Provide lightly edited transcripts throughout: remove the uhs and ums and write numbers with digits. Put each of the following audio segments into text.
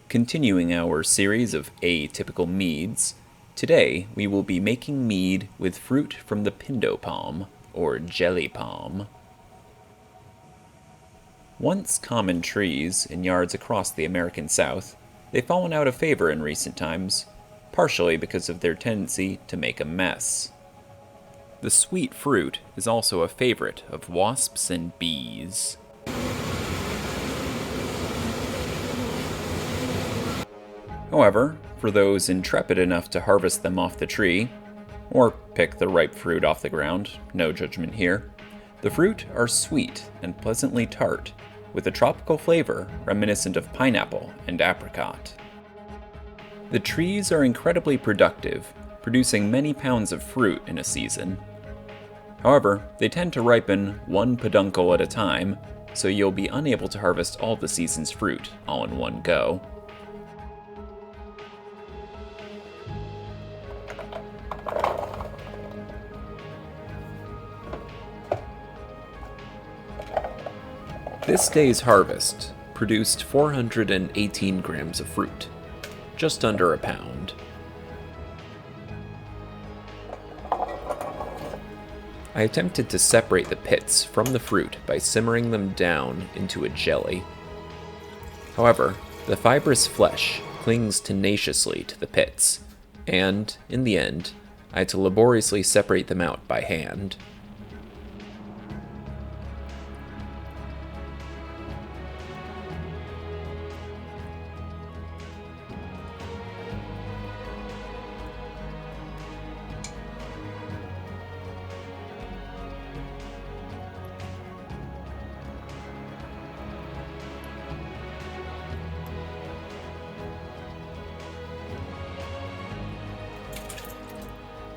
Continuing our series of atypical meads, today we will be making mead with fruit from the Pindo palm, or jelly palm. Once common trees in yards across the American South, they've fallen out of favor in recent times, partially because of their tendency to make a mess. The sweet fruit is also a favorite of wasps and bees. However, for those intrepid enough to harvest them off the tree, or pick the ripe fruit off the ground, no judgment here, the fruit are sweet and pleasantly tart, with a tropical flavor reminiscent of pineapple and apricot. The trees are incredibly productive, producing many pounds of fruit in a season. However, they tend to ripen one peduncle at a time, so you'll be unable to harvest all the season's fruit all in one go. This day's harvest produced 418 grams of fruit, just under a pound. I attempted to separate the pits from the fruit by simmering them down into a jelly. However, the fibrous flesh clings tenaciously to the pits, and, in the end, I had to laboriously separate them out by hand.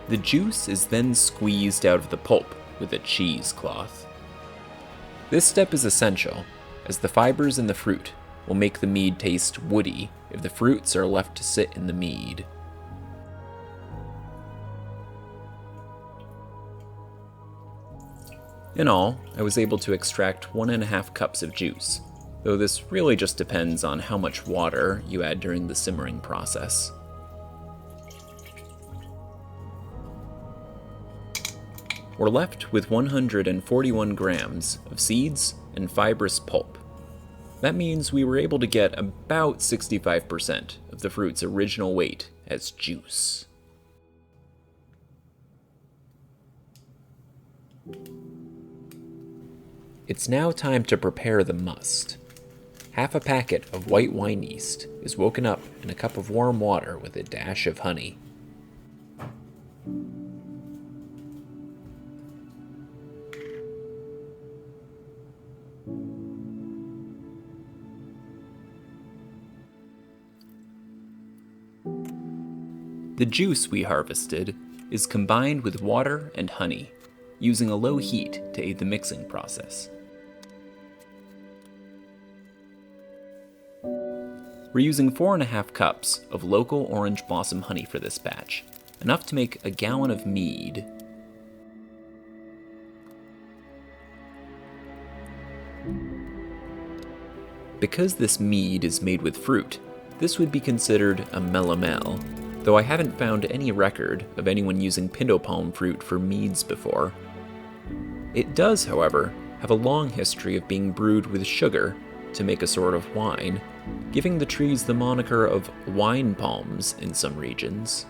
The juice is then squeezed out of the pulp with a cheesecloth. This step is essential, as the fibers in the fruit will make the mead taste woody if the fruits are left to sit in the mead. In all, I was able to extract 1.5 cups of juice, though this really just depends on how much water you add during the simmering process. We're left with 141 grams of seeds and fibrous pulp. That means we were able to get about 65% of the fruit's original weight as juice. It's now time to prepare the must. Half a packet of white wine yeast is woken up in a cup of warm water with a dash of honey. The juice we harvested is combined with water and honey, using a low heat to aid the mixing process. We're using 4.5 cups of local orange blossom honey for this batch, enough to make a gallon of mead. Because this mead is made with fruit, this would be considered a melomel, though I haven't found any record of anyone using Pindo palm fruit for meads before. It does, however, have a long history of being brewed with sugar to make a sort of wine, giving the trees the moniker of wine palms in some regions.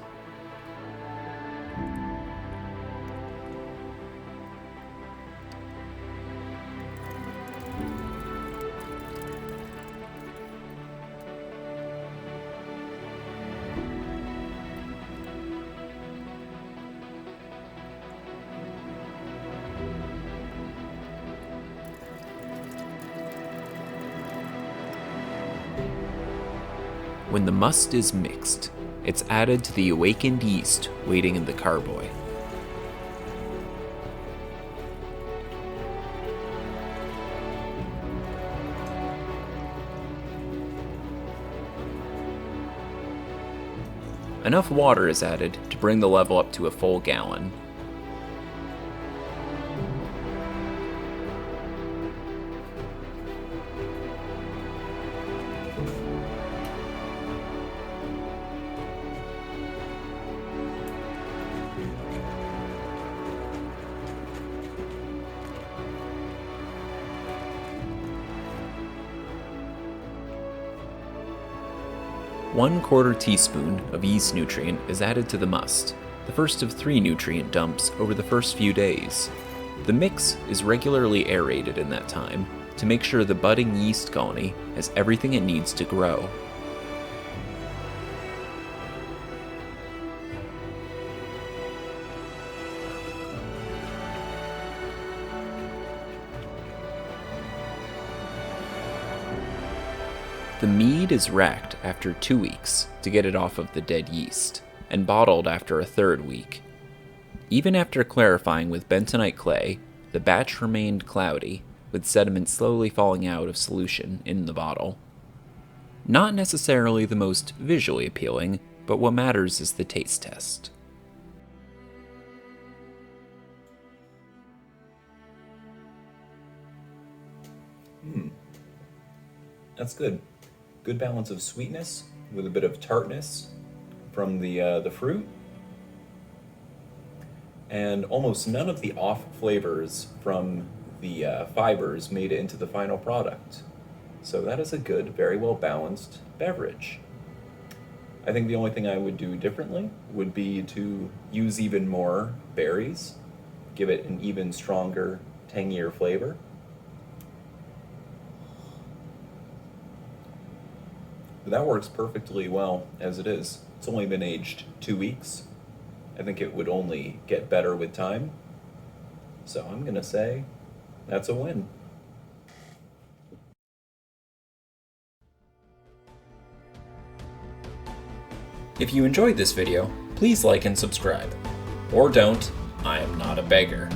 When the must is mixed, it's added to the awakened yeast waiting in the carboy. Enough water is added to bring the level up to a full gallon. 1/4 teaspoon of yeast nutrient is added to the must, the first of 3 nutrient dumps over the first few days. The mix is regularly aerated in that time to make sure the budding yeast colony has everything it needs to grow. The mead is racked after 2 weeks to get it off of the dead yeast, and bottled after a 3rd week. Even after clarifying with bentonite clay, the batch remained cloudy, with sediment slowly falling out of solution in the bottle. Not necessarily the most visually appealing, but what matters is the taste test. That's good. Good balance of sweetness with a bit of tartness from the fruit, and almost none of the off flavors from the fibers made it into the final product. So that is a good, very well balanced beverage. I think the only thing I would do differently would be to use even more berries, give it an even stronger, tangier flavor. But that works perfectly well as it is. It's only been aged 2 weeks. I think it would only get better with time. So I'm gonna say that's a win. If you enjoyed this video, please like and subscribe. Or don't, I am not a beggar.